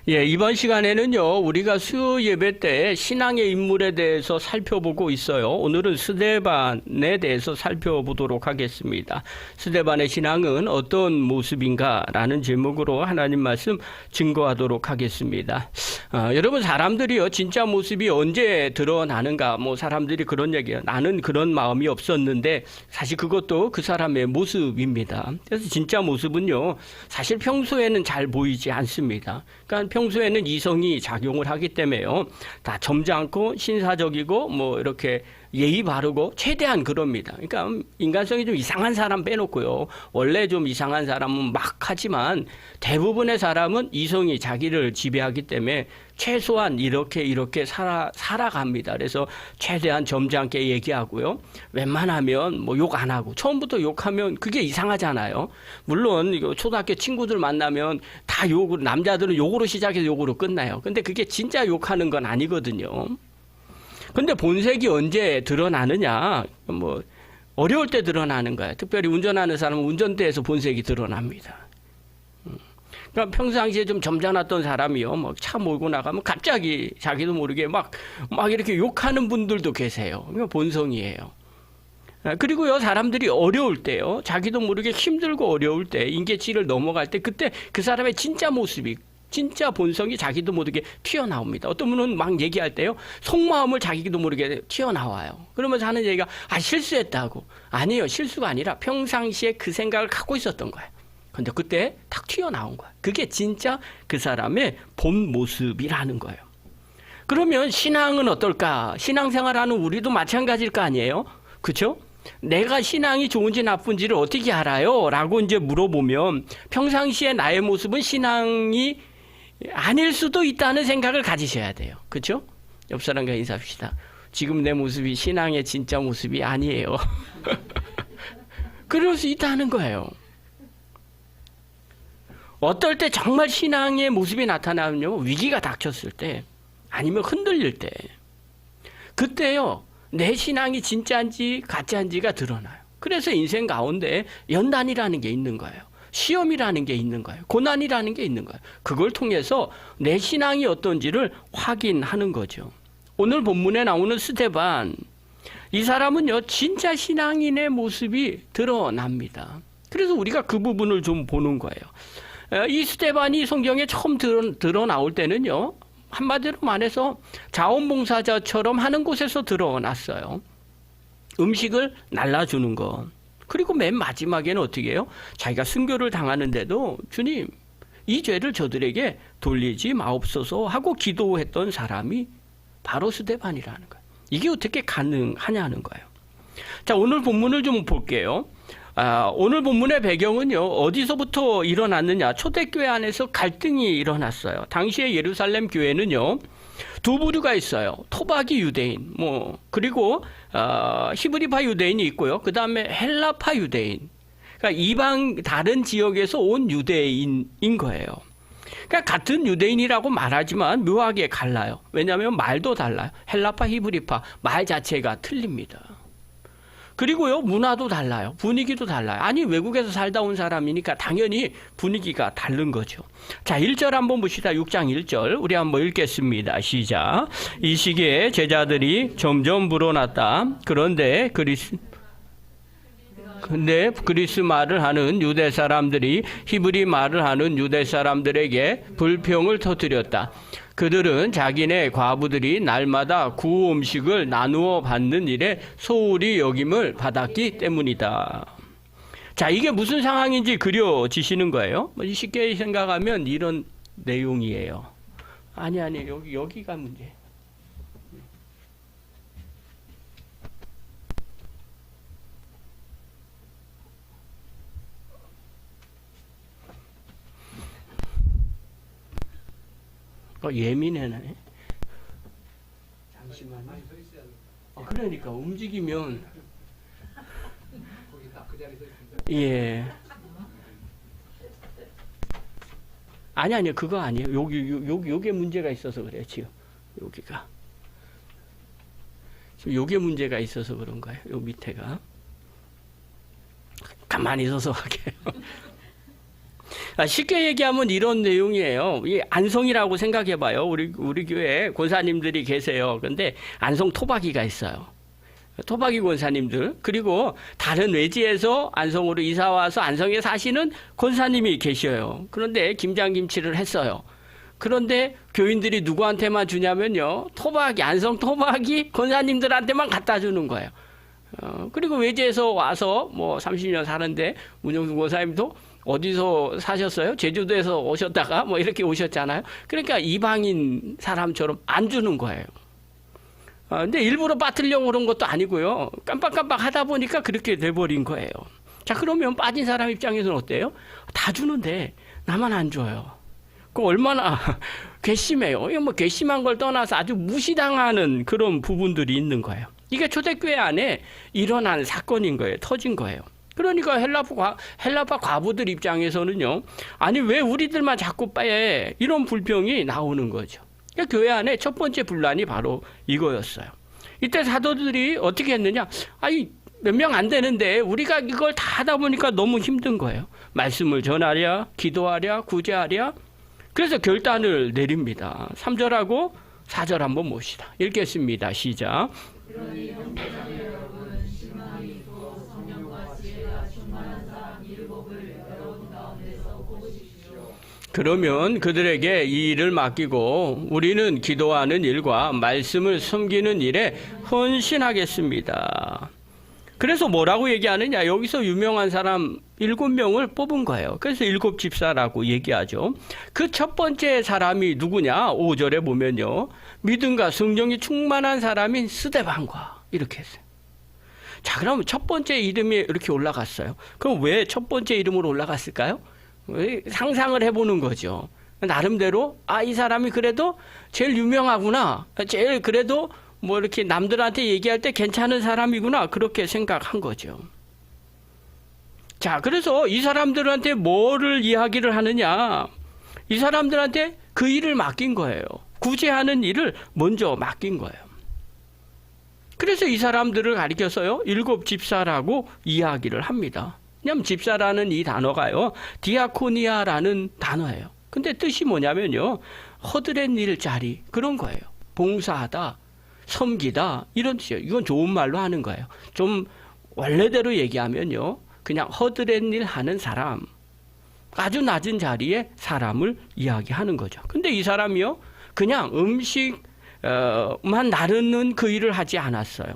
예, 이번 시간에는요, 우리가 수요 예배 때 신앙의 인물에 대해서 살펴보고 있어요. 오늘은 스데반에 대해서 살펴보도록 하겠습니다. 스데반의 신앙은 어떤 모습인가라는 제목으로 하나님 말씀 증거하도록 하겠습니다. 여러분, 사람들이요, 진짜 모습이 언제 드러나는가? 뭐, 사람들이 그런 얘기예요. 나는 그런 마음이 없었는데, 사실 그것도 그 사람의 모습입니다. 그래서 진짜 모습은요, 사실 평소에는 잘 보이지 않습니다. 그러니까 평소에는 이성이 작용을 하기 때문에요. 다 점잖고 신사적이고 뭐 이렇게 예의 바르고 최대한 그럽니다. 그러니까 인간성이 좀 이상한 사람 빼놓고요. 원래 좀 이상한 사람은 막 하지만 대부분의 사람은 이성이 자기를 지배하기 때문에 최소한 이렇게 살아갑니다. 그래서 최대한 점잖게 얘기하고요. 웬만하면 뭐 욕 안 하고 처음부터 욕하면 그게 이상하잖아요. 물론 이거 초등학교 친구들 만나면 다 욕을 남자들은 욕으로 시작해서 욕으로 끝나요. 근데 그게 진짜 욕하는 건 아니거든요. 근데 본색이 언제 드러나느냐? 뭐 어려울 때 드러나는 거예요. 특별히 운전하는 사람은 운전대에서 본색이 드러납니다. 그러니까 평상시에 좀 점잖았던 사람이요, 뭐 차 몰고 나가면 갑자기 자기도 모르게 막 이렇게 욕하는 분들도 계세요. 그러니까 본성이에요. 그리고요, 사람들이 어려울 때요, 자기도 모르게 힘들고 어려울 때, 임계치를 넘어갈 때, 그때 그 사람의 진짜 모습이, 진짜 본성이 자기도 모르게 튀어나옵니다. 어떤 분은 막 얘기할 때요, 속마음을 자기도 모르게 튀어나와요. 그러면서 하는 얘기가, 실수했다고. 아니에요. 실수가 아니라 평상시에 그 생각을 갖고 있었던 거예요. 근데 그때 탁 튀어나온 거예요. 그게 진짜 그 사람의 본 모습이라는 거예요. 그러면 신앙은 어떨까? 신앙생활하는 우리도 마찬가지일 거 아니에요? 그렇죠? 내가 신앙이 좋은지 나쁜지를 어떻게 알아요? 라고 이제 물어보면 평상시에 나의 모습은 신앙이 아닐 수도 있다는 생각을 가지셔야 돼요. 그렇죠? 옆 사람과 인사합시다. 지금 내 모습이 신앙의 진짜 모습이 아니에요. 그럴 수 있다는 거예요. 어떨 때 정말 신앙의 모습이 나타나면요, 위기가 닥쳤을 때, 아니면 흔들릴 때, 그때요, 내 신앙이 진짜인지 가짜인지가 드러나요. 그래서 인생 가운데 연단이라는 게 있는 거예요. 시험이라는 게 있는 거예요. 고난이라는 게 있는 거예요. 그걸 통해서 내 신앙이 어떤지를 확인하는 거죠. 오늘 본문에 나오는 스데반, 이 사람은요, 진짜 신앙인의 모습이 드러납니다. 그래서 우리가 그 부분을 좀 보는 거예요. 이 스데반이 성경에 처음 드러나올 때는요, 한마디로 말해서 자원봉사자처럼 하는 곳에서 드러났어요. 음식을 날라주는 것. 그리고 맨 마지막에는 어떻게 해요? 자기가 순교를 당하는데도 주님, 이 죄를 저들에게 돌리지 마옵소서 하고 기도했던 사람이 바로 스데반이라는 거예요. 이게 어떻게 가능하냐는 거예요. 자, 오늘 본문을 좀 볼게요. 오늘 본문의 배경은요, 어디서부터 일어났느냐? 초대교회 안에서 갈등이 일어났어요. 당시에 예루살렘 교회는요, 두 부류가 있어요. 토박이 유대인, 그리고 히브리파 유대인이 있고요. 그 다음에 헬라파 유대인. 그러니까 이방 다른 지역에서 온 유대인인 거예요. 그러니까 같은 유대인이라고 말하지만 묘하게 갈라요. 왜냐하면 말도 달라요. 헬라파, 히브리파 말 자체가 틀립니다. 그리고요, 문화도 달라요. 분위기도 달라요. 아니, 외국에서 살다 온 사람이니까 당연히 분위기가 다른 거죠. 자, 1절 한번 봅시다. 6장 1절. 우리 한번 읽겠습니다. 시작. 이 시기에 제자들이 점점 불어났다. 그런데 그리스 말을 하는 유대 사람들이 히브리 말을 하는 유대 사람들에게 불평을 터뜨렸다. 그들은 자기네 과부들이 날마다 구우 음식을 나누어 받는 일에 소홀히 여김을 받았기 때문이다. 자, 이게 무슨 상황인지 그려지시는 거예요? 쉽게 생각하면 이런 내용이에요. 아니, 여기가 문제. 예민해네. 잠시만요. 그러니까 움직이면 예. 아니 그거 아니에요. 요게 문제가 있어서 그래요. 지금 여기가 지금 요게 문제가 있어서 그런 거예요. 요 밑에가 가만히 서서 할게요. 쉽게 얘기하면 이런 내용이에요. 이 안성이라고 생각해봐요. 우리 교회에 권사님들이 계세요. 근데 안성 토박이가 있어요. 토박이 권사님들, 그리고 다른 외지에서 안성으로 이사 와서 안성에 사시는 권사님이 계셔요. 그런데 김장김치를 했어요. 그런데 교인들이 누구한테만 주냐면요, 토박이, 안성 토박이 권사님들한테만 갖다 주는 거예요. 그리고 외지에서 와서 뭐 30년 사는데 문영수 권사님도 어디서 사셨어요? 제주도에서 오셨다가 뭐 이렇게 오셨잖아요. 그러니까 이방인 사람처럼 안 주는 거예요. 근데 일부러 빠뜨리려고 그런 것도 아니고요. 깜빡깜빡 하다 보니까 그렇게 돼버린 거예요. 자, 그러면 빠진 사람 입장에서는 어때요? 다 주는데 나만 안 줘요. 그 얼마나 괘씸해요. 이거 뭐 괘씸한 걸 떠나서 아주 무시당하는 그런 부분들이 있는 거예요. 이게 초대교회 안에 일어난 사건인 거예요. 터진 거예요. 그러니까 헬라파 과부들 입장에서는요, 아니 왜 우리들만 자꾸 빼, 이런 불평이 나오는 거죠. 그러니까 교회 안에 첫 번째 분란이 바로 이거였어요. 이때 사도들이 어떻게 했느냐? 아니 몇 명 안 되는데 우리가 이걸 다 하다 보니까 너무 힘든 거예요. 말씀을 전하랴, 기도하랴, 구제하랴. 그래서 결단을 내립니다. 3절하고 4절 한번 봅시다. 읽겠습니다. 시작. 그러니 형제자매 여러분, 신망이 있고 성령과 지혜가 충만한 사람 일곱을 여러분 가운데서 뽑으십시오. 그러면 그들에게 이 일을 맡기고 우리는 기도하는 일과 말씀을 섬기는 일에 헌신하겠습니다. 그래서 뭐라고 얘기하느냐? 여기서 유명한 사람 7명을 뽑은 거예요. 그래서 7집사라고 얘기하죠. 그 첫 번째 사람이 누구냐? 5절에 보면요, 믿음과 성령이 충만한 사람인 스데반과 이렇게 했어요. 자, 그러면 첫 번째 이름이 이렇게 올라갔어요. 그럼 왜 첫 번째 이름으로 올라갔을까요? 상상을 해보는 거죠. 나름대로 이 사람이 그래도 제일 유명하구나, 제일 그래도 뭐 이렇게 남들한테 얘기할 때 괜찮은 사람이구나, 그렇게 생각한 거죠. 자, 그래서 이 사람들한테 뭐를 이야기를 하느냐? 이 사람들한테 그 일을 맡긴 거예요. 구제하는 일을 먼저 맡긴 거예요. 그래서 이 사람들을 가리켜서요, 7집사라고 이야기를 합니다. 왜냐하면 집사라는 이 단어가요, 디아코니아라는 단어예요. 근데 뜻이 뭐냐면요, 허드렛 일자리, 그런 거예요. 봉사하다, 섬기다, 이런 뜻이에요. 이건 좋은 말로 하는 거예요. 좀 원래대로 얘기하면요, 그냥 허드렛 일 하는 사람, 아주 낮은 자리에 사람을 이야기하는 거죠. 근데 이 사람이요, 그냥 음식만 나르는 그 일을 하지 않았어요.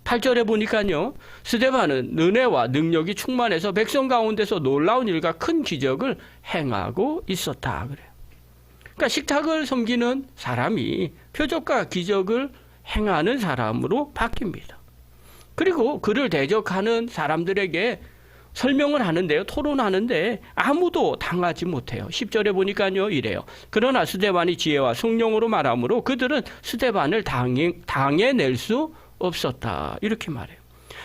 8절에 보니까요, 스데반은 은혜와 능력이 충만해서 백성 가운데서 놀라운 일과 큰 기적을 행하고 있었다 그래요. 그러니까 식탁을 섬기는 사람이 표적과 기적을 행하는 사람으로 바뀝니다. 그리고 그를 대적하는 사람들에게 설명을 하는데요, 토론하는데 아무도 당하지 못해요. 10절에 보니까요, 이래요. 그러나 스데반이 지혜와 성령으로 말하므로 그들은 스데반을 당해낼 수 없었다, 이렇게 말해요.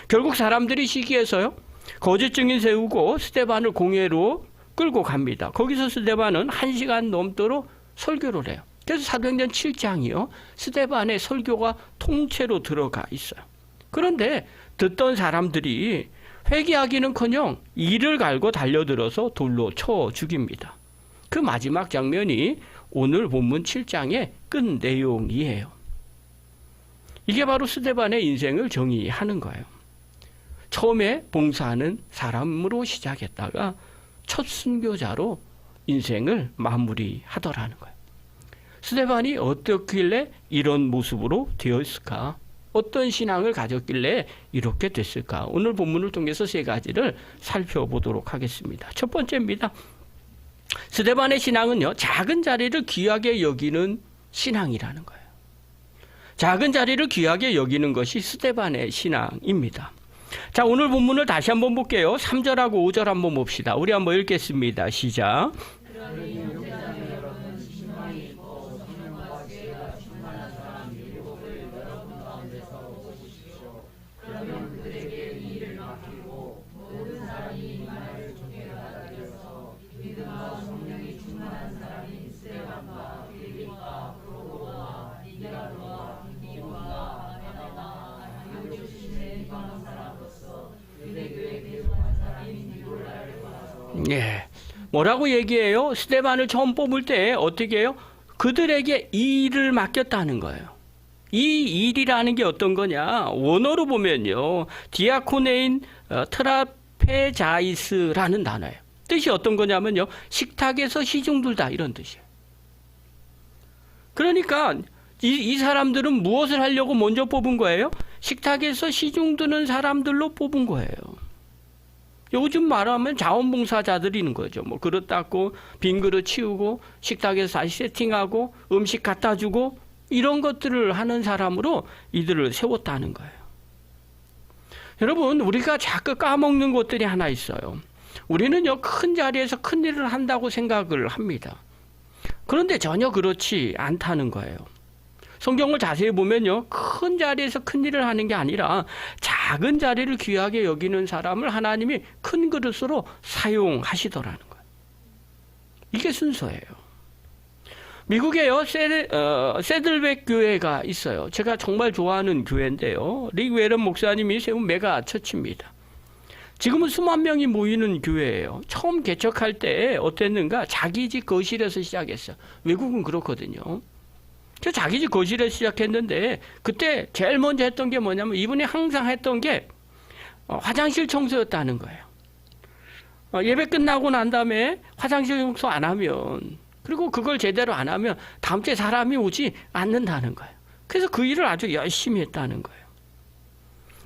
결국 사람들이 시기해서요, 거짓 증인 세우고 스데반을 공회로 끌고 갑니다. 거기서 스데반은 1시간 넘도록 설교를 해요. 그래서 사도행전 7장이요, 스데반의 설교가 통째로 들어가 있어요. 그런데 듣던 사람들이 회개하기는커녕 이를 갈고 달려들어서 돌로 쳐 죽입니다. 그 마지막 장면이 오늘 본문 7장의 끝 내용이에요. 이게 바로 스데반의 인생을 정의하는 거예요. 처음에 봉사하는 사람으로 시작했다가 첫 순교자로 인생을 마무리하더라는 거예요. 스데반이 어떻길래 이런 모습으로 되었을까? 어떤 신앙을 가졌길래 이렇게 됐을까? 오늘 본문을 통해서 3가지를 살펴보도록 하겠습니다. 첫 번째입니다. 스데반의 신앙은요, 작은 자리를 귀하게 여기는 신앙이라는 거예요. 작은 자리를 귀하게 여기는 것이 스데반의 신앙입니다. 자, 오늘 본문을 다시 한번 볼게요. 3절하고 5절 한번 봅시다. 우리 한번 읽겠습니다. 시작. 그러니 형제자매 여러분, 신망이 있고 성령과 지혜가 충만한 사람 일곱을 여러분 가운데서 뽑으십시오. 그러면 그들에게 이 일을 맡기고 모든 사람이 이 말을 좋게 받아들여서 믿음과 성령이 충만한 사람인 스데반과 빌립과 프로고와 니게라도와 니고와 바나바와 안디옥 출신의 이방 사람으로서 유대교에 계속한 사람인 니골라를 봐서. 예. 뭐라고 얘기해요? 스데반을 처음 뽑을 때 어떻게 해요? 그들에게 일을 맡겼다는 거예요. 이 일이라는 게 어떤 거냐? 원어로 보면요, 디아코네인 트라페자이스라는 단어예요. 뜻이 어떤 거냐면요, 식탁에서 시중들다 이런 뜻이에요. 그러니까 이 사람들은 무엇을 하려고 먼저 뽑은 거예요? 식탁에서 시중드는 사람들로 뽑은 거예요. 요즘 말하면 자원봉사자들이는 거죠. 뭐 그릇 닦고 빈 그릇 치우고 식탁에서 다시 세팅하고 음식 갖다 주고 이런 것들을 하는 사람으로 이들을 세웠다는 거예요. 여러분, 우리가 자꾸 까먹는 것들이 하나 있어요. 우리는요, 큰 자리에서 큰 일을 한다고 생각을 합니다. 그런데 전혀 그렇지 않다는 거예요. 성경을 자세히 보면요, 큰 자리에서 큰 일을 하는 게 아니라 작은 자리를 귀하게 여기는 사람을 하나님이 큰 그릇으로 사용하시더라는 거예요. 이게 순서예요. 미국에요, 세들백 교회가 있어요. 제가 정말 좋아하는 교회인데요. 릭 웨런 목사님이 세운 메가 처치입니다. 지금은 수만 명이 모이는 교회예요. 처음 개척할 때 어땠는가? 자기 집 거실에서 시작했어요. 외국은 그렇거든요. 저 자기 집 거실에서 시작했는데 그때 제일 먼저 했던 게 뭐냐면 이분이 항상 했던 게 화장실 청소였다는 거예요. 예배 끝나고 난 다음에 화장실 청소 안 하면, 그리고 그걸 제대로 안 하면 다음 주에 사람이 오지 않는다는 거예요. 그래서 그 일을 아주 열심히 했다는 거예요.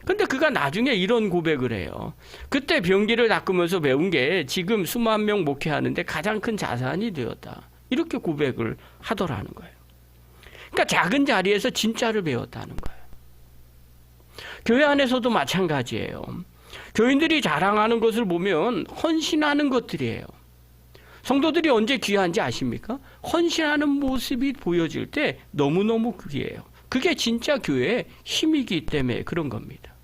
근데 그가 나중에 이런 고백을 해요. 그때 변기를 닦으면서 배운 게 지금 수만 명 목회하는데 가장 큰 자산이 되었다. 이렇게 고백을 하더라는 거예요. 그러니까 작은 자리에서 진짜를 배웠다는 거예요. 교회 안에서도 마찬가지예요. 교인들이 자랑하는 것을 보면 헌신하는 것들이에요. 성도들이 언제 귀한지 아십니까? 헌신하는 모습이 보여질 때 너무너무 귀해요. 그게 진짜 교회의 힘이기 때문에 그런 겁니다.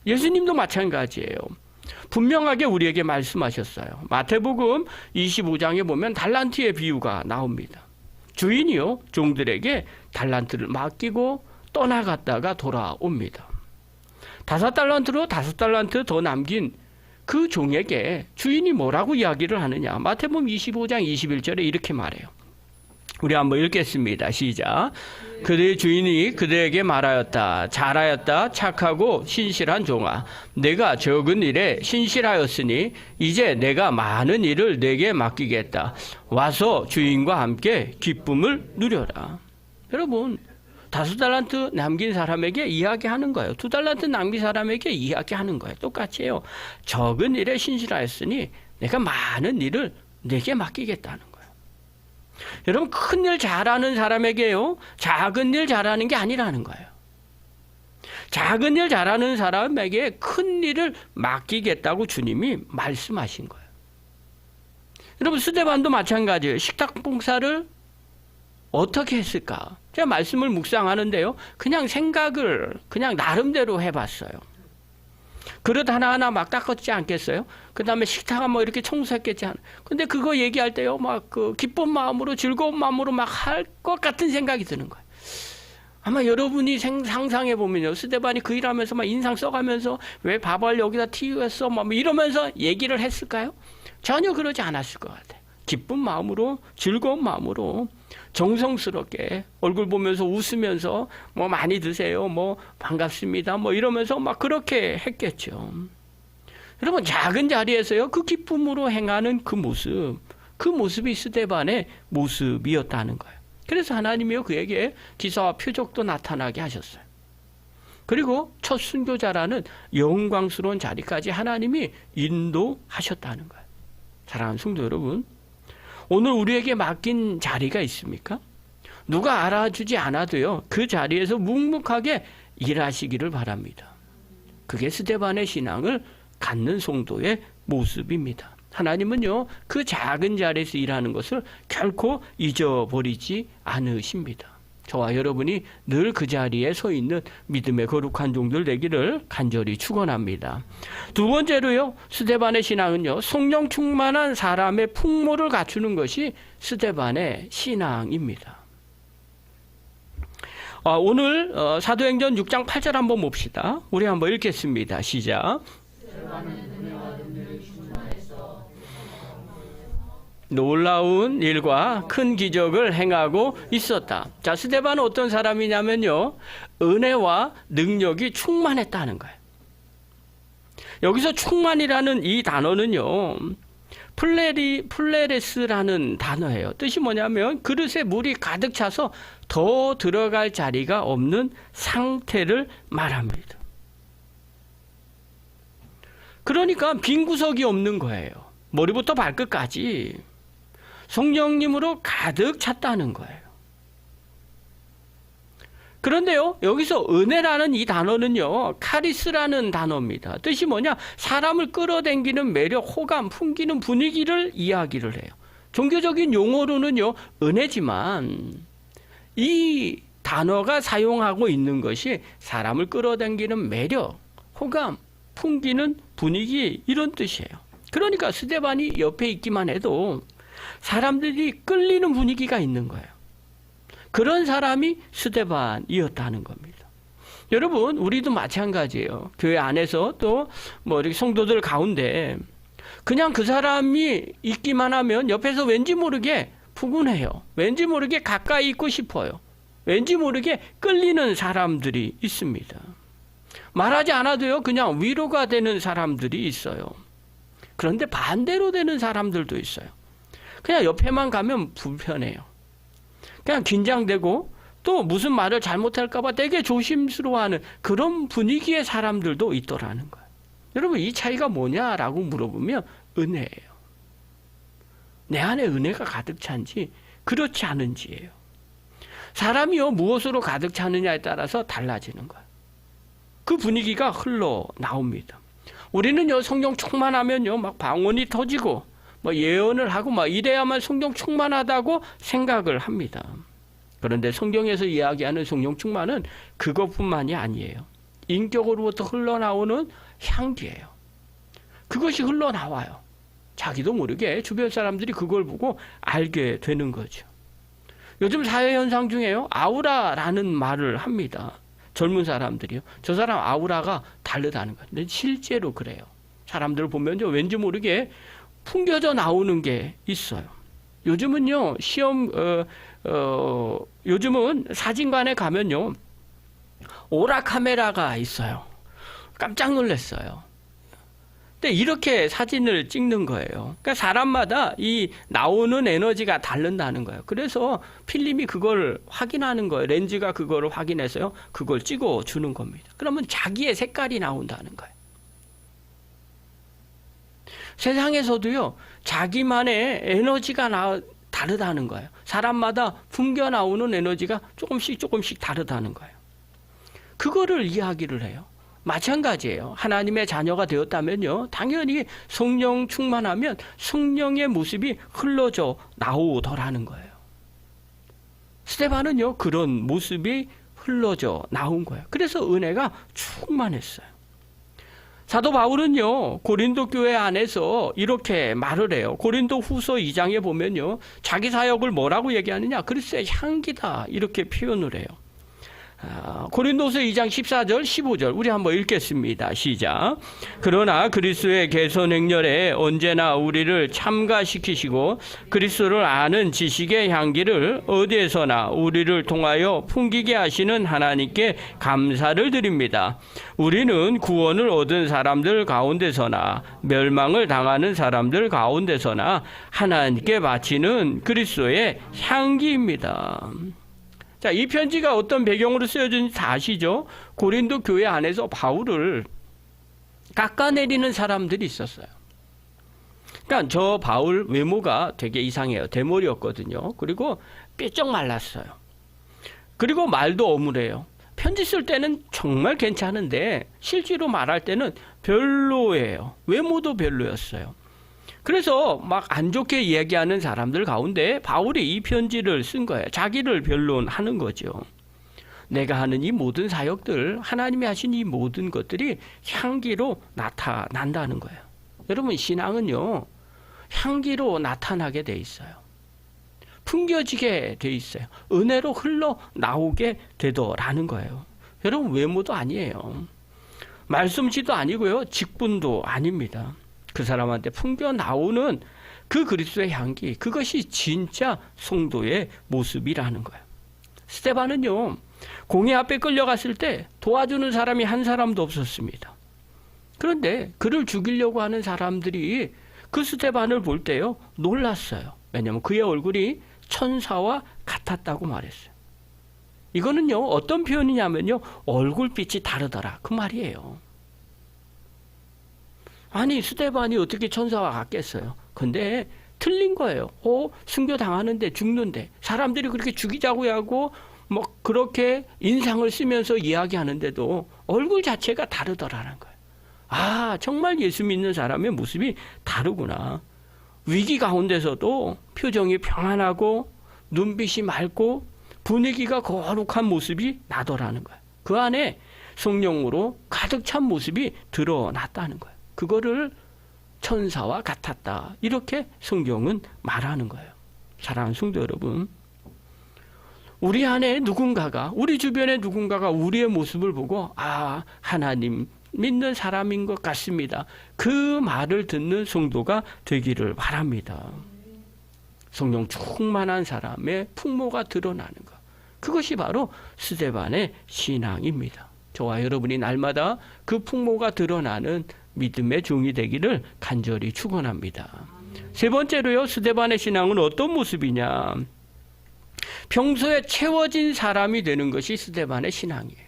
예수님도 마찬가지예요. 분명하게 우리에게 말씀하셨어요. 마태복음 25장에 보면 달란트의 비유가 나옵니다. 주인이요, 종들에게 달란트를 맡기고 떠나갔다가 돌아옵니다. 5달란트로 5달란트 더 남긴 그 종에게 주인이 뭐라고 이야기를 하느냐? 마태복음 25장 21절에 이렇게 말해요. 우리 한번 읽겠습니다. 시작. 그들의 주인이 그들에게 말하였다. 잘하였다. 착하고 신실한 종아. 내가 적은 일에 신실하였으니 이제 내가 많은 일을 내게 맡기겠다. 와서 주인과 함께 기쁨을 누려라. 여러분, 5달란트 남긴 사람에게 이야기하는 거예요. 2달란트 남긴 사람에게 이야기하는 거예요. 똑같이요. 적은 일에 신실하였으니 내가 많은 일을 내게 맡기겠다는 거예요. 여러분, 큰 일 잘하는 사람에게요, 작은 일 잘하는 게 아니라는 거예요. 작은 일 잘하는 사람에게 큰 일을 맡기겠다고 주님이 말씀하신 거예요. 여러분, 스데반도 마찬가지예요. 식탁 봉사를 어떻게 했을까? 제가 말씀을 묵상하는데요, 그냥 생각을 그냥 나름대로 해봤어요. 그릇 하나하나 막 닦았지 않겠어요? 그 다음에 식탁 뭐 이렇게 청소했겠지. 근데 그거 얘기할 때요, 막 그 기쁜 마음으로, 즐거운 마음으로 막 할 것 같은 생각이 드는 거예요. 아마 여러분이 상상해 보면요, 스데반이 그 일하면서 막 인상 써가면서 왜 밥을 여기다 튀겼어? 막 이러면서 얘기를 했을까요? 전혀 그러지 않았을 것 같아요. 기쁜 마음으로, 즐거운 마음으로, 정성스럽게 얼굴 보면서 웃으면서 뭐 많이 드세요, 뭐 반갑습니다, 뭐 이러면서 막 그렇게 했겠죠. 여러분, 작은 자리에서요, 그 기쁨으로 행하는 그 모습이 스데반의 모습이었다는 거예요. 그래서 하나님이요, 그에게 기사와 표적도 나타나게 하셨어요. 그리고 첫 순교자라는 영광스러운 자리까지 하나님이 인도하셨다는 거예요. 사랑하는 성도 여러분, 오늘 우리에게 맡긴 자리가 있습니까? 누가 알아주지 않아도요, 그 자리에서 묵묵하게 일하시기를 바랍니다. 그게 스데반의 신앙을 갖는 성도의 모습입니다. 하나님은요, 그 작은 자리에서 일하는 것을 결코 잊어버리지 않으십니다. 저와 여러분이 늘 그 자리에 서 있는 믿음의 거룩한 종들 되기를 간절히 축원합니다. 두 번째로요, 스데반의 신앙은요, 성령 충만한 사람의 풍모를 갖추는 것이 스데반의 신앙입니다. 오늘 사도행전 6장 8절 한번 봅시다. 우리 한번 읽겠습니다. 시작. 놀라운 일과 큰 기적을 행하고 있었다. 자, 스데반은 어떤 사람이냐면요, 은혜와 능력이 충만했다는 거예요. 여기서 충만이라는 이 단어는요, 플레레스라는 단어예요. 뜻이 뭐냐면 그릇에 물이 가득 차서 더 들어갈 자리가 없는 상태를 말합니다. 그러니까 빈 구석이 없는 거예요. 머리부터 발끝까지 성령님으로 가득 찼다는 거예요. 그런데요, 여기서 은혜라는 이 단어는요, 카리스라는 단어입니다. 뜻이 뭐냐? 사람을 끌어당기는 매력, 호감, 풍기는 분위기를 이야기를 해요. 종교적인 용어로는요, 은혜지만 이 단어가 사용하고 있는 것이 사람을 끌어당기는 매력, 호감, 풍기는 분위기, 이런 뜻이에요. 그러니까 스데반이 옆에 있기만 해도 사람들이 끌리는 분위기가 있는 거예요. 그런 사람이 스데반이었다는 겁니다. 여러분, 우리도 마찬가지예요. 교회 안에서 또 뭐 이렇게 성도들 가운데 그냥 그 사람이 있기만 하면 옆에서 왠지 모르게 푸근해요. 왠지 모르게 가까이 있고 싶어요. 왠지 모르게 끌리는 사람들이 있습니다. 말하지 않아도요, 그냥 위로가 되는 사람들이 있어요. 그런데 반대로 되는 사람들도 있어요. 그냥 옆에만 가면 불편해요. 그냥 긴장되고 또 무슨 말을 잘못할까봐 되게 조심스러워하는 그런 분위기의 사람들도 있더라는 거예요. 여러분, 이 차이가 뭐냐라고 물어보면 은혜예요. 내 안에 은혜가 가득 찬지 그렇지 않은지예요. 사람이요, 무엇으로 가득 차느냐에 따라서 달라지는 거예요. 그 분위기가 흘러나옵니다. 우리는요, 성령 충만하면요, 막 방언이 터지고 뭐 예언을 하고 막 이래야만 성령 충만하다고 생각을 합니다. 그런데 성경에서 이야기하는 성령 충만은 그것뿐만이 아니에요. 인격으로부터 흘러나오는 향기예요. 그것이 흘러나와요. 자기도 모르게 주변 사람들이 그걸 보고 알게 되는 거죠. 요즘 사회 현상 중에요, 아우라라는 말을 합니다. 젊은 사람들이요. 저 사람 아우라가 다르다는 거예요. 근데 실제로 그래요. 사람들 보면요, 왠지 모르게 풍겨져 나오는 게 있어요. 요즘은요, 요즘은 사진관에 가면요, 오라 카메라가 있어요. 깜짝 놀랐어요. 근데 이렇게 사진을 찍는 거예요. 그러니까 사람마다 이 나오는 에너지가 다른다는 거예요. 그래서 필름이 그걸 확인하는 거예요. 렌즈가 그걸 확인해서요, 그걸 찍어 주는 겁니다. 그러면 자기의 색깔이 나온다는 거예요. 세상에서도요, 자기만의 에너지가 다르다는 거예요. 사람마다 풍겨 나오는 에너지가 조금씩 다르다는 거예요. 그거를 이야기를 해요. 마찬가지예요. 하나님의 자녀가 되었다면요, 당연히 성령 충만하면 성령의 모습이 흘러져 나오더라는 거예요. 스데반은요, 그런 모습이 흘러져 나온 거예요. 그래서 은혜가 충만했어요. 사도 바울은요, 고린도 교회 안에서 이렇게 말을 해요. 고린도 후서 2장에 보면요, 자기 사역을 뭐라고 얘기하느냐? 그리스도의 향기다, 이렇게 표현을 해요. 고린도서 2장 14절 15절 우리 한번 읽겠습니다. 시작. 그러나 그리스도의 개선 행렬에 언제나 우리를 참가시키시고 그리스도를 아는 지식의 향기를 어디에서나 우리를 통하여 풍기게 하시는 하나님께 감사를 드립니다. 우리는 구원을 얻은 사람들 가운데서나 멸망을 당하는 사람들 가운데서나 하나님께 바치는 그리스도의 향기입니다. 자, 이 편지가 어떤 배경으로 쓰여진지 다 아시죠? 고린도 교회 안에서 바울을 깎아내리는 사람들이 있었어요. 그러니까 저 바울 외모가 되게 이상해요. 대머리였거든요. 그리고 삐쩍 말랐어요. 그리고 말도 어물해요. 편지 쓸 때는 정말 괜찮은데 실제로 말할 때는 별로예요. 외모도 별로였어요. 그래서 막 안 좋게 이야기하는 사람들 가운데 바울이 이 편지를 쓴 거예요. 자기를 변론하는 거죠. 내가 하는 이 모든 사역들, 하나님이 하신 이 모든 것들이 향기로 나타난다는 거예요. 여러분, 신앙은요, 향기로 나타나게 돼 있어요. 풍겨지게 돼 있어요. 은혜로 흘러나오게 되더라는 거예요. 여러분, 외모도 아니에요. 말씀지도 아니고요, 직분도 아닙니다. 그 사람한테 풍겨 나오는 그 그리스도의 향기, 그것이 진짜 성도의 모습이라는 거예요. 스데반은요, 공회 앞에 끌려갔을 때 도와주는 사람이 한 사람도 없었습니다. 그런데 그를 죽이려고 하는 사람들이 그 스데반을 볼 때요, 놀랐어요. 왜냐하면 그의 얼굴이 천사와 같았다고 말했어요. 이거는요, 어떤 표현이냐면요, 얼굴빛이 다르더라, 그 말이에요. 아니, 스데반이 어떻게 천사와 같겠어요? 근데 틀린 거예요. 순교 당하는데, 죽는데 사람들이 그렇게 죽이자고 하고 뭐 그렇게 인상을 쓰면서 이야기하는데도 얼굴 자체가 다르더라는 거예요. 아, 정말 예수 믿는 사람의 모습이 다르구나. 위기 가운데서도 표정이 평안하고 눈빛이 맑고 분위기가 거룩한 모습이 나더라는 거예요. 그 안에 성령으로 가득 찬 모습이 드러났다는 거예요. 그거를 천사와 같았다, 이렇게 성경은 말하는 거예요. 사랑하는 성도 여러분, 우리 안에 누군가가, 우리 주변에 누군가가 우리의 모습을 보고 아, 하나님 믿는 사람인 것 같습니다, 그 말을 듣는 성도가 되기를 바랍니다. 성령 충만한 사람의 풍모가 드러나는 것, 그것이 바로 스데반의 신앙입니다. 저와 여러분이 날마다 그 풍모가 드러나는 믿음의 종이 되기를 간절히 축원합니다. 세 번째로요, 스데반의 신앙은 어떤 모습이냐? 평소에 채워진 사람이 되는 것이 스데반의 신앙이에요.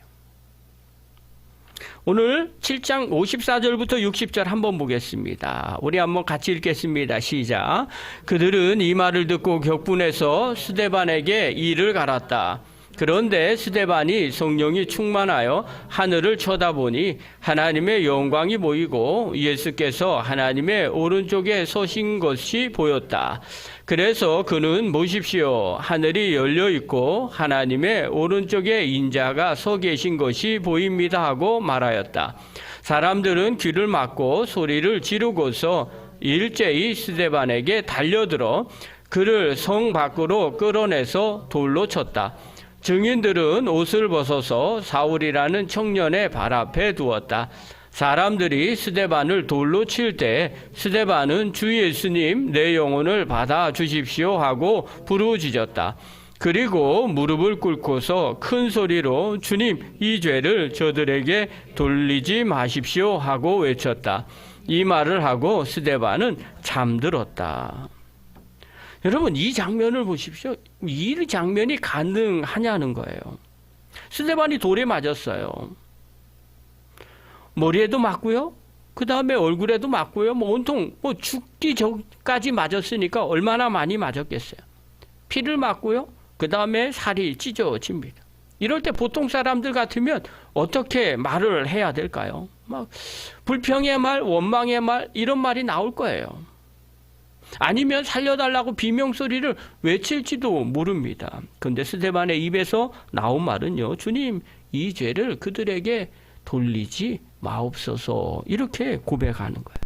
오늘 7장 54절부터 60절 한번 보겠습니다. 우리 한번 같이 읽겠습니다. 시작. 그들은 이 말을 듣고 격분해서 스데반에게 이를 갈았다. 그런데 스데반이 성령이 충만하여 하늘을 쳐다보니 하나님의 영광이 보이고 예수께서 하나님의 오른쪽에 서신 것이 보였다. 그래서 그는 보십시오, 하늘이 열려 있고 하나님의 오른쪽에 인자가 서 계신 것이 보입니다 하고 말하였다. 사람들은 귀를 막고 소리를 지르고서 일제히 스데반에게 달려들어 그를 성 밖으로 끌어내서 돌로 쳤다. 증인들은 옷을 벗어서 사울이라는 청년의 발 앞에 두었다. 사람들이 스데반을 돌로 칠 때 스데반은 주 예수님, 내 영혼을 받아 주십시오 하고 부르짖었다. 그리고 무릎을 꿇고서 큰 소리로 주님, 이 죄를 저들에게 돌리지 마십시오 하고 외쳤다. 이 말을 하고 스데반은 잠들었다. 여러분, 이 장면을 보십시오. 이 장면이 가능하냐는 거예요. 스데반이 돌에 맞았어요. 머리에도 맞고요, 그 다음에 얼굴에도 맞고요, 온통 죽기 전까지 맞았으니까 얼마나 많이 맞았겠어요. 피를 맞고요, 그 다음에 살이 찢어집니다. 이럴 때 보통 사람들 같으면 어떻게 말을 해야 될까요? 막 불평의 말, 원망의 말, 이런 말이 나올 거예요. 아니면 살려달라고 비명소리를 외칠지도 모릅니다. 그런데 스데반의 입에서 나온 말은요, 주님, 이 죄를 그들에게 돌리지 마옵소서, 이렇게 고백하는 거예요.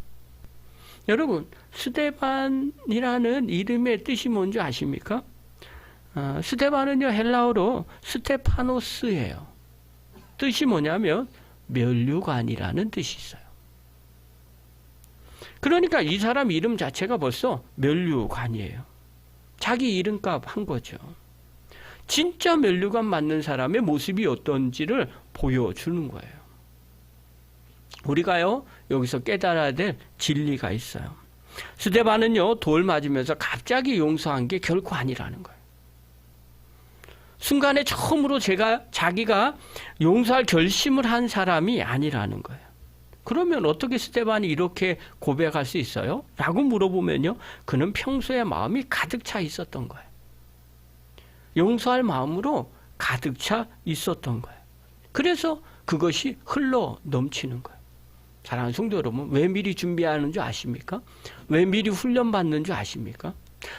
여러분, 스데반이라는 이름의 뜻이 뭔지 아십니까? 스데반은요, 헬라어로 스테파노스예요. 뜻이 뭐냐면 면류관이라는 뜻이 있어요. 그러니까 이 사람 이름 자체가 벌써 면류관이에요. 자기 이름값 한 거죠. 진짜 면류관 맞는 사람의 모습이 어떤지를 보여주는 거예요. 우리가요, 여기서 깨달아야 될 진리가 있어요. 스데반은요, 돌 맞으면서 갑자기 용서한 게 결코 아니라는 거예요. 순간에 처음으로 자기가 용서할 결심을 한 사람이 아니라는 거예요. 그러면 어떻게 스데반이 이렇게 고백할 수 있어요? 라고 물어보면요, 그는 평소에 마음이 가득 차 있었던 거예요. 용서할 마음으로 가득 차 있었던 거예요. 그래서 그것이 흘러 넘치는 거예요. 사랑하는 성도 여러분, 왜 미리 준비하는 줄 아십니까? 왜 미리 훈련받는 줄 아십니까?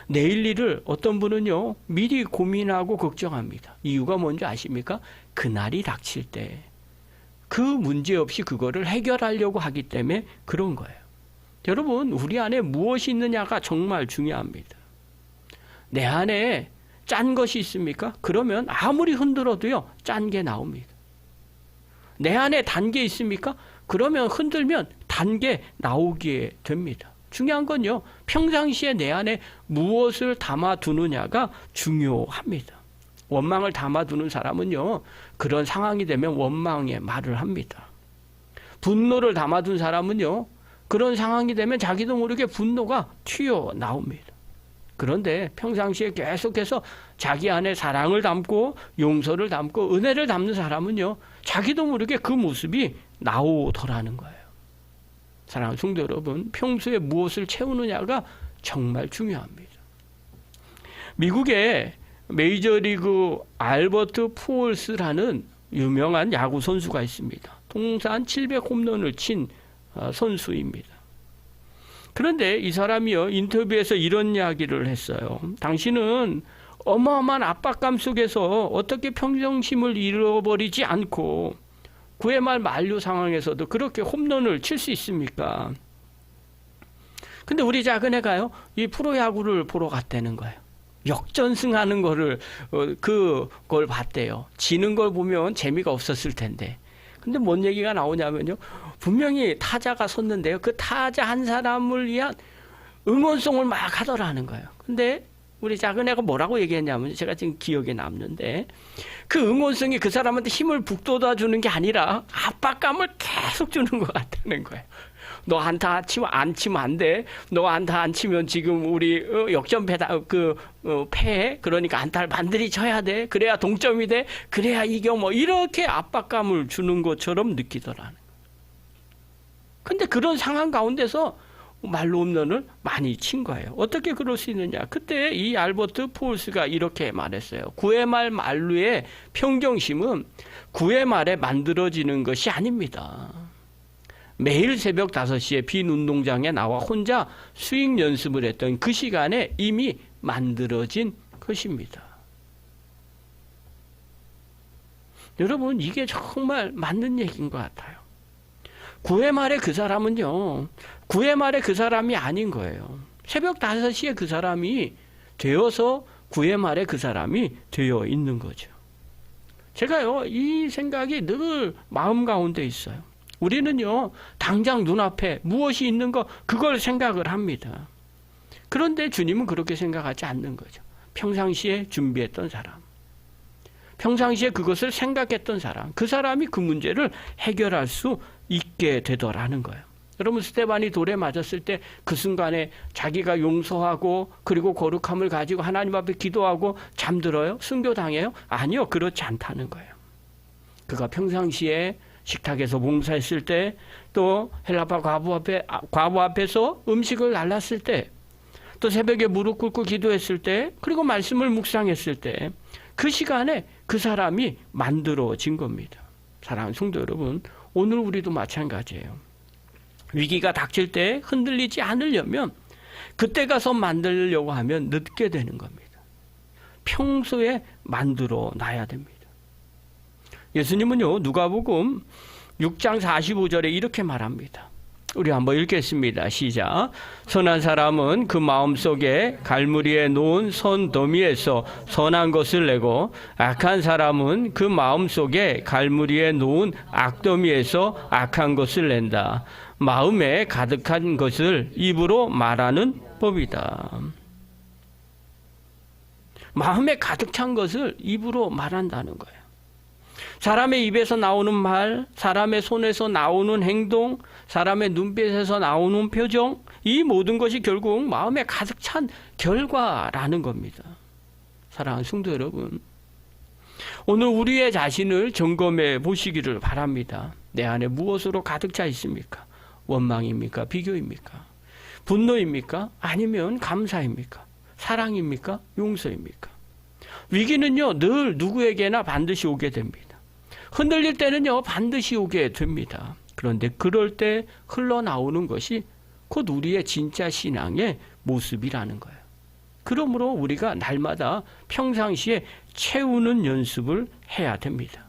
내일 일을 어떤 분은요, 미리 고민하고 걱정합니다. 이유가 뭔지 아십니까? 그날이 닥칠 때 그 문제 없이 그거를 해결하려고 하기 때문에 그런 거예요. 여러분, 우리 안에 무엇이 있느냐가 정말 중요합니다. 내 안에 짠 것이 있습니까? 그러면 아무리 흔들어도요, 짠 게 나옵니다. 내 안에 단 게 있습니까? 그러면 흔들면 단 게 나오게 됩니다. 중요한 건요, 평상시에 내 안에 무엇을 담아두느냐가 중요합니다. 원망을 담아두는 사람은요, 그런 상황이 되면 원망의 말을 합니다. 분노를 담아둔 사람은요, 그런 상황이 되면 자기도 모르게 분노가 튀어나옵니다. 그런데 평상시에 계속해서 자기 안에 사랑을 담고 용서를 담고 은혜를 담는 사람은요, 자기도 모르게 그 모습이 나오더라는 거예요. 사랑하는 성도 여러분, 평소에 무엇을 채우느냐가 정말 중요합니다. 미국의 메이저리그 알버트 푸올스라는 유명한 야구 선수가 있습니다. 통산 700홈런을 친 선수입니다. 그런데 이 사람이요, 인터뷰에서 이런 이야기를 했어요. 당신은 어마어마한 압박감 속에서 어떻게 평정심을 잃어버리지 않고 9회 말 만루 상황에서도 그렇게 홈런을 칠 수 있습니까? 근데 우리 작은 애가요, 이 프로야구를 보러 갔다는 거예요. 역전승하는 거를, 그걸 봤대요. 지는 걸 보면 재미가 없었을 텐데. 근데 뭔 얘기가 나오냐면요, 분명히 타자가 섰는데요, 그 타자 한 사람을 위한 응원송을 막 하더라는 거예요. 근데 우리 작은 애가 뭐라고 얘기했냐면, 제가 지금 기억에 남는데, 그 응원송이 그 사람한테 힘을 북돋아 주는 게 아니라 압박감을 계속 주는 것 같다는 거예요. 너 안타 안 치면 안 돼. 너 안타 안 치면 지금 우리 역전패다, 패. 그러니까 안타를 반드시 쳐야 돼. 그래야 동점이 돼. 그래야 이겨. 뭐 이렇게 압박감을 주는 것처럼 느끼더라는 거예요. 근데 그런 상황 가운데서 말로 홈런을 많이 친 거예요. 어떻게 그럴 수 있느냐? 그때 이 알버트 푸올스가 이렇게 말했어요. 9회 말 만루의 평정심은 9회 말에 만들어지는 것이 아닙니다. 매일 새벽 5시에 빈 운동장에 나와 혼자 스윙 연습을 했던 그 시간에 이미 만들어진 것입니다. 여러분, 이게 정말 맞는 얘기인 것 같아요. 9회 말에 그 사람은요, 9회 말에 그 사람이 아닌 거예요. 새벽 5시에 그 사람이 되어서 9회 말에 그 사람이 되어 있는 거죠. 제가요, 이 생각이 늘 마음 가운데 있어요. 우리는요, 당장 눈앞에 무엇이 있는 거, 그걸 생각을 합니다. 그런데 주님은 그렇게 생각하지 않는 거죠. 평상시에 준비했던 사람, 평상시에 그것을 생각했던 사람, 그 사람이 그 문제를 해결할 수 있게 되더라는 거예요. 여러분, 스데반이 돌에 맞았을 때 그 순간에 자기가 용서하고 그리고 거룩함을 가지고 하나님 앞에 기도하고 잠들어요? 순교당해요? 아니요, 그렇지 않다는 거예요. 그가 평상시에 식탁에서 봉사했을 때, 또 헬라파 과부 앞에서 음식을 날랐을 때, 또 새벽에 무릎 꿇고 기도했을 때, 그리고 말씀을 묵상했을 때, 그 시간에 그 사람이 만들어진 겁니다. 사랑하는 성도 여러분, 오늘 우리도 마찬가지예요. 위기가 닥칠 때 흔들리지 않으려면 그때 가서 만들려고 하면 늦게 되는 겁니다. 평소에 만들어 놔야 됩니다. 예수님은요, 누가복음 6장 45절에 이렇게 말합니다. 우리 한번 읽겠습니다. 시작. 선한 사람은 그 마음속에 갈무리에 놓은 선 더미에서 선한 것을 내고, 악한 사람은 그 마음속에 갈무리에 놓은 악더미에서 악한 것을 낸다. 마음에 가득한 것을 입으로 말하는 법이다. 마음에 가득 찬 것을 입으로 말한다는 거예요. 사람의 입에서 나오는 말, 사람의 손에서 나오는 행동, 사람의 눈빛에서 나오는 표정, 이 모든 것이 결국 마음에 가득 찬 결과라는 겁니다. 사랑하는 성도 여러분, 오늘 우리의 자신을 점검해 보시기를 바랍니다. 내 안에 무엇으로 가득 차 있습니까? 원망입니까? 비교입니까? 분노입니까? 아니면 감사입니까? 사랑입니까? 용서입니까? 위기는요, 늘 누구에게나 반드시 오게 됩니다. 흔들릴 때는요, 반드시 오게 됩니다. 그런데 그럴 때 흘러나오는 것이 곧 우리의 진짜 신앙의 모습이라는 거예요. 그러므로 우리가 날마다 평상시에 채우는 연습을 해야 됩니다.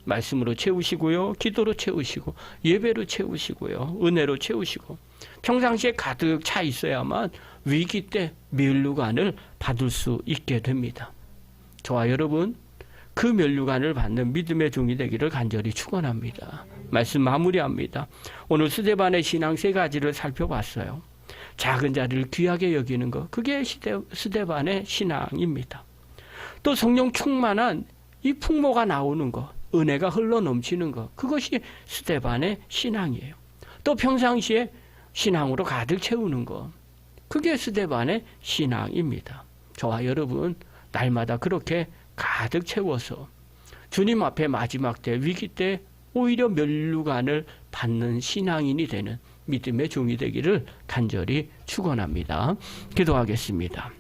말씀으로 채우시고요, 기도로 채우시고, 예배로 채우시고요, 은혜로 채우시고, 평상시에 가득 차 있어야만 위기 때 면류관을 받을 수 있게 됩니다. 저와 여러분, 그 면류관을 받는 믿음의 종이 되기를 간절히 축원합니다. 말씀 마무리합니다. 오늘 스데반의 신앙 3가지를 살펴봤어요. 작은 자를 귀하게 여기는 것, 그게 스데반의 신앙입니다. 또 성령 충만한 이 풍모가 나오는 것, 은혜가 흘러 넘치는 것, 그것이 스데반의 신앙이에요. 또 평상시에 신앙으로 가득 채우는 것, 그게 스데반의 신앙입니다. 저와 여러분 날마다 그렇게 가득 채워서 주님 앞에 마지막 때, 위기 때 오히려 면류관을 받는 신앙인이 되는 믿음의 종이 되기를 간절히 축원합니다. 기도하겠습니다.